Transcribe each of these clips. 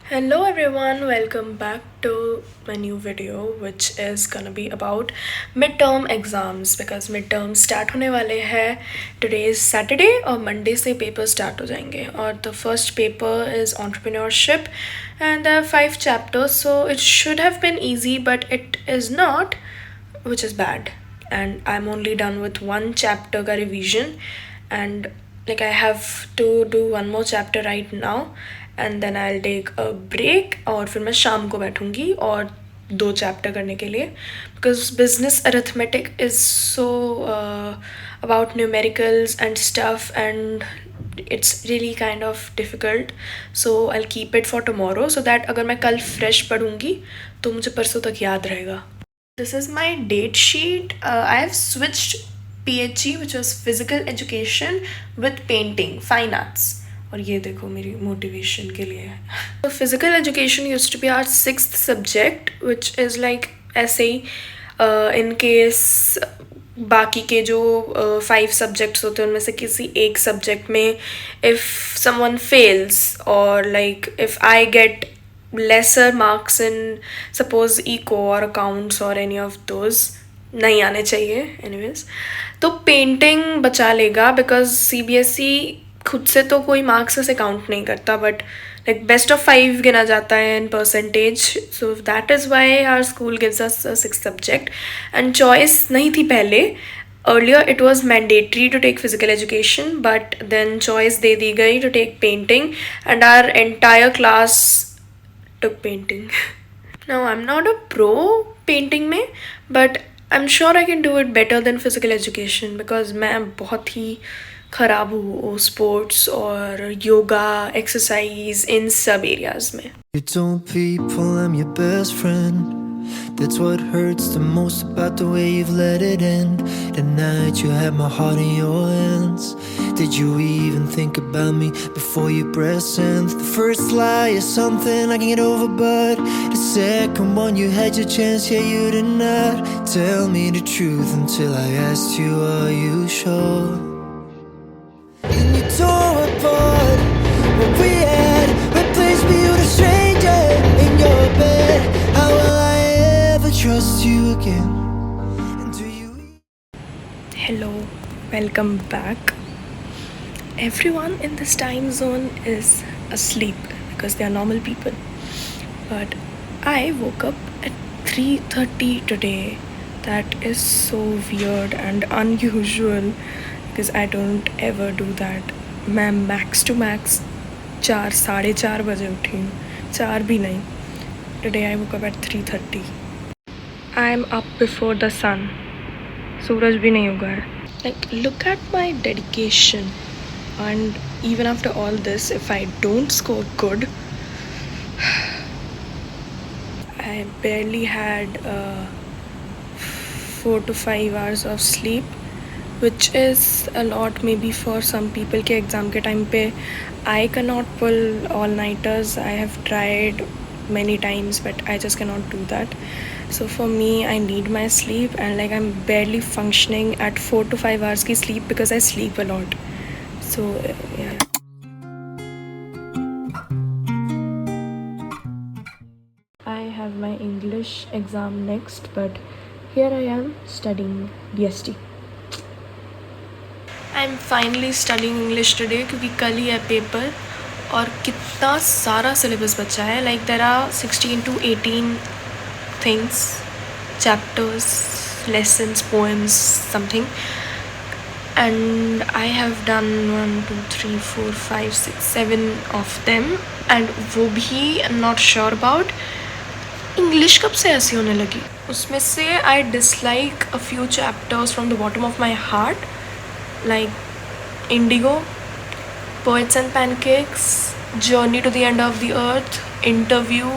Hello everyone, welcome back to my new video which is gonna be about midterm exams because midterm start होने वाले हैं. Today is Saturday और Monday से paper start हो जाएंगे और the first paper is entrepreneurship and there are 5 chapters, so it should have been easy but it is not, which is bad, and I'm only done with one chapter का revision and like I have to do one more chapter right now and then I'll take a break और फिर मैं शाम को बैठूंगी और 2 chapter करने के लिए because business arithmetic is so about numericals and stuff and it's really kind of difficult, so I'll keep it for tomorrow so that अगर मैं कल fresh पढ़ूंगी तो मुझे परसों तक याद रहेगा. This is my date sheet. I have switched PHE, which was physical education, with painting, fine arts. और ये देखो मेरी motivation के लिए. So physical education used to be our 6th subject, which is like ऐसे ही in case बाकी के जो 5 सब्जेक्ट्स होते हैं उनमें से किसी एक सब्जेक्ट में if someone fails or like if I get lesser marks in suppose eco or accounts or any of those नहीं आने चाहिए anyways, तो पेंटिंग बचा लेगा बिकॉज CBSE खुद से तो कोई मार्क्स ऐसे काउंट नहीं करता बट लाइक बेस्ट ऑफ 5 गिना जाता है in percentage, so that is why our school gives us 6 subject and choice नहीं थी पहले. Earlier it was mandatory to take physical education but then choice दे दी गई to take painting and our entire class took painting. Now I'm not a pro painting में but I'm sure I can do it better than physical education because मैं बहुत ही खराब हूँ sports और yoga exercise in सब areas में. You told people I'm your best friend. That's what hurts the most about the way you've let it end. Tonight you had my heart in your hands. Did you even think about me before you press send? The first lie is something I can get over, but the second one you had your chance, yeah you did not tell me the truth until I asked you, are you sure? And you tore apart what we had, replaced me with a stranger in your bed. How will I ever trust you again? And do you? Hello, welcome back. Everyone in this time zone is asleep because they are normal people, but I woke up at 3:30 today. That is so weird and unusual because I don't ever do that. मैं max to max 4 साढ़े 4 बजे उठी हूँ, 4 भी नहीं. Today I woke up at 3:30. I am up before the sun. सूरज भी नहीं उगा है. Like look at my dedication and even after all this if I don't score good, I barely had 4 to 5 hours of sleep, which is a lot maybe for some people के exam के time पे. I cannot pull all-nighters. I have tried many times but I just cannot do that. So for me I need my sleep and like I'm barely functioning at 4 to 5 hours की sleep because I sleep a lot. So yeah. I have my English exam next but here I am studying BST. I'm finally studying English today क्योंकि कल ही है paper और कितना सारा syllabus बचा है. Like there are 16 to 18 things, chapters, lessons, poems, something, and I have done 1 2 3 4 5 6 7 of them and वो भी I'm not sure about. English कब से ऐसी होने लगी? उसमें से I dislike a few chapters from the bottom of my heart, like Indigo, Poets and Pancakes, Journey to the End of the Earth, Interview.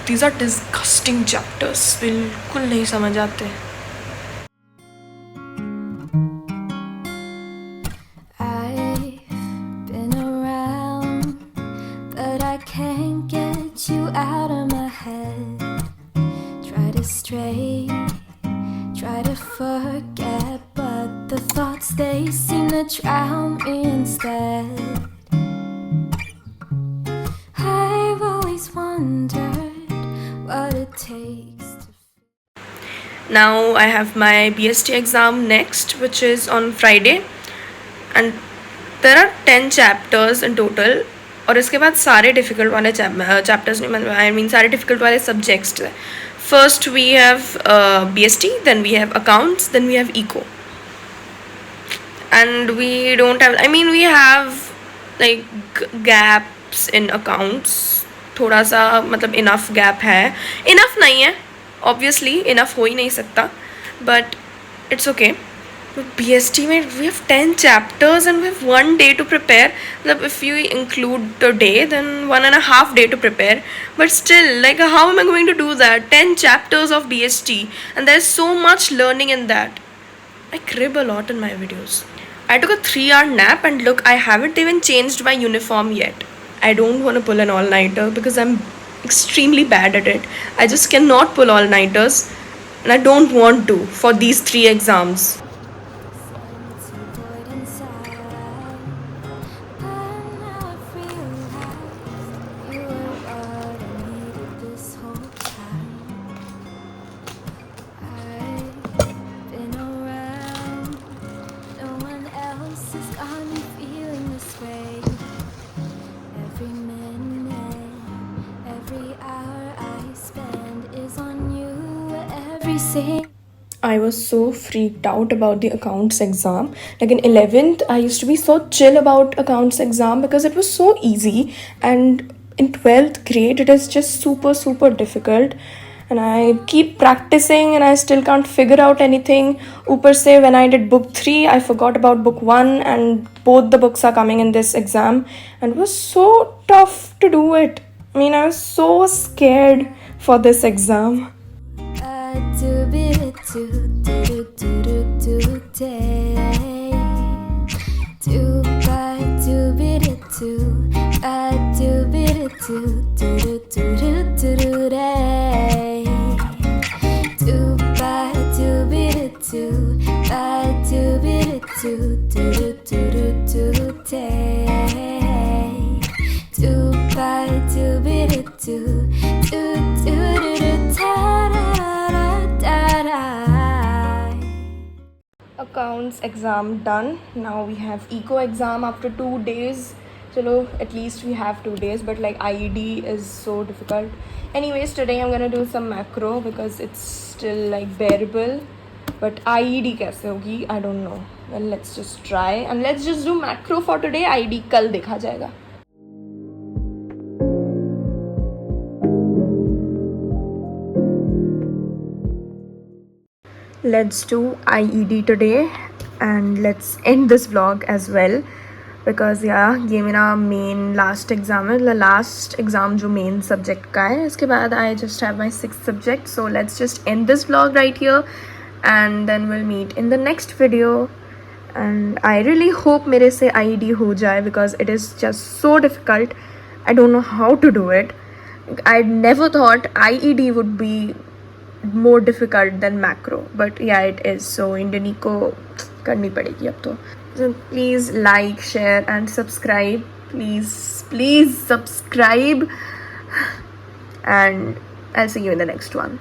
These are disgusting chapters. बिल्कुल नहीं समझ आते. I've been around, but I can't get you out of my head. Try to stray, try to forget, but the thoughts they seem to drown me instead. I wondered what it takes to. Now I have my BST exam next, which is on Friday, and there are 10 chapters in total. और इसके बाद सारे difficult वाले chapters नहीं, मतलब I mean सारे difficult वाले subjects हैं. First we have BST, then we have accounts, then we have eco, and we don't have, I mean we have like gaps in accounts. थोड़ा सा मतलब इनफ गैप है, enough नहीं है obviously, enough हो ही नहीं सकता, बट इट्स ओके. BST में we have 10 chapters and we have 1 day to prepare. मतलब if you include the day, then 1.5 day to prepare. But still, like how am I going to do that? 10 chapters of BST, and there's so much learning in that. I crib a lot in my videos. I took a 3-hour nap, and look, I haven't even changed my uniform yet. I don't want to pull an all-nighter because I'm extremely bad at it. I just cannot pull all-nighters, and I don't want to for these 3 exams. Empty void inside. But now I've realized you were what I needed this whole time. I've been around. No one else has got me feeling this way. Every minute, every hour I spend is on you. Every single. I was so freaked out about the accounts exam. Like in 11th, I used to be so chill about accounts exam because it was so easy. And in 12th grade, it is just super difficult. And I keep practicing and I still can't figure out anything. Upar se, when I did book 3, I forgot about book 1, and both the books are coming in this exam. And it was so tough to do it. I mean, I was so scared for this exam. Do bit do do do do do day. Do by do bit do do bit do do do do do do day. Do by do bit do do bit do do do do do day. Do by do bit do do do do do. Accounts exam done. Now we have eco exam after 2 days. Chalo, at least we have 2 days, but like IED is so difficult. Anyways, today I'm gonna do some macro because it's still like bearable, but IED कैसे होगी I don't know. Well, let's just try and let's just do macro for today. IED कल देखा जाएगा. Let's do IED today, and let's end this vlog as well because yeah, ये मेरा main last exam है. The last exam जो main subject का है. इसके बाद I just have my 6th subject. So let's just end this vlog right here, and then we'll meet in the next video. And I really hope मेरे से IED हो जाए because it is just so difficult. I don't know how to do it. I never thought IED would be more difficult than macro, but yeah, it is. So Indian eco करनी पड़ेगी अब तो. So please like, share and subscribe. Please subscribe, and I'll see you in the next one.